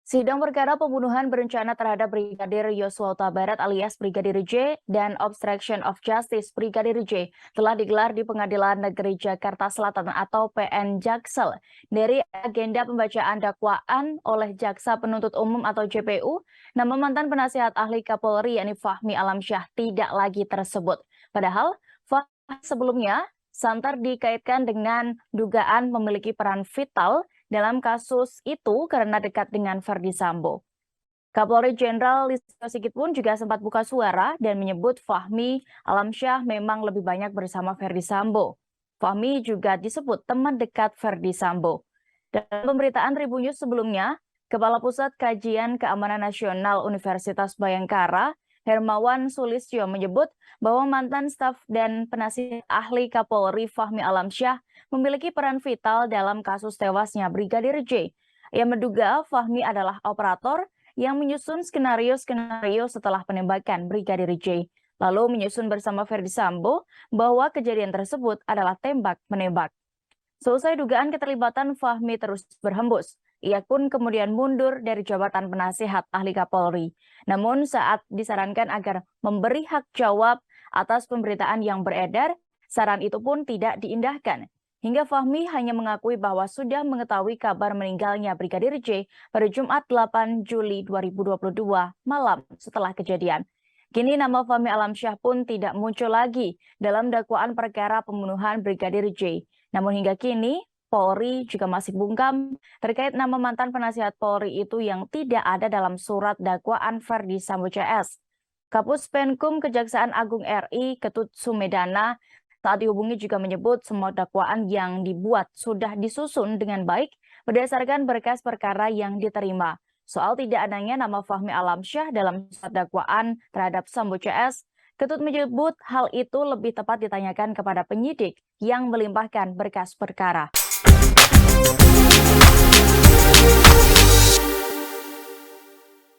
Sidang perkara pembunuhan berencana terhadap Brigadir Yosua Huta Barat alias Brigadir J dan obstruction of justice Brigadir J telah digelar di Pengadilan Negeri Jakarta Selatan atau PN Jaksel. Dari agenda pembacaan dakwaan oleh Jaksa Penuntut Umum atau JPU, nama mantan penasihat ahli Kapolri yakni Fahmi Alamsyah tidak lagi tersebut. Padahal Fahmi sebelumnya santer dikaitkan dengan dugaan memiliki peran vital dalam kasus itu karena dekat dengan Verdi Sambo. Kapolri Jenderal Listio Sigit pun juga sempat buka suara dan menyebut Fahmi Alamsyah memang lebih banyak bersama Verdi Sambo. Fahmi juga disebut teman dekat Verdi Sambo. Dalam pemberitaan Tribun News sebelumnya, Kepala Pusat Kajian Keamanan Nasional Universitas Bhayangkara, Hermawan Sulistyo menyebut bahwa mantan staf dan penasihat ahli Kapolri Fahmi Alamsyah memiliki peran vital dalam kasus tewasnya Brigadir J. Ia menduga Fahmi adalah operator yang menyusun skenario-skenario setelah penembakan Brigadir J. Lalu menyusun bersama Verdi Sambo bahwa kejadian tersebut adalah tembak-menembak. Selesai dugaan keterlibatan Fahmi terus berhembus. Ia pun kemudian mundur dari jabatan penasihat ahli Kapolri. Namun saat disarankan agar memberi hak jawab atas pemberitaan yang beredar, saran itu pun tidak diindahkan. Hingga Fahmi hanya mengakui bahwa sudah mengetahui kabar meninggalnya Brigadir J pada Jumat 8 Juli 2022 malam setelah kejadian. Kini nama Fahmi Alamsyah pun tidak muncul lagi dalam dakwaan perkara pembunuhan Brigadir J. Namun hingga kini, Polri juga masih bungkam terkait nama mantan penasihat Polri itu yang tidak ada dalam surat dakwaan Verdi Sambo CS. Kapus Penkum Kejaksaan Agung RI Ketut Sumedana saat dihubungi juga menyebut semua dakwaan yang dibuat sudah disusun dengan baik berdasarkan berkas perkara yang diterima. Soal tidak adanya nama Fahmi Alamsyah dalam surat dakwaan terhadap Sambo CS, Ketut menyebut hal itu lebih tepat ditanyakan kepada penyidik yang melimpahkan berkas perkara.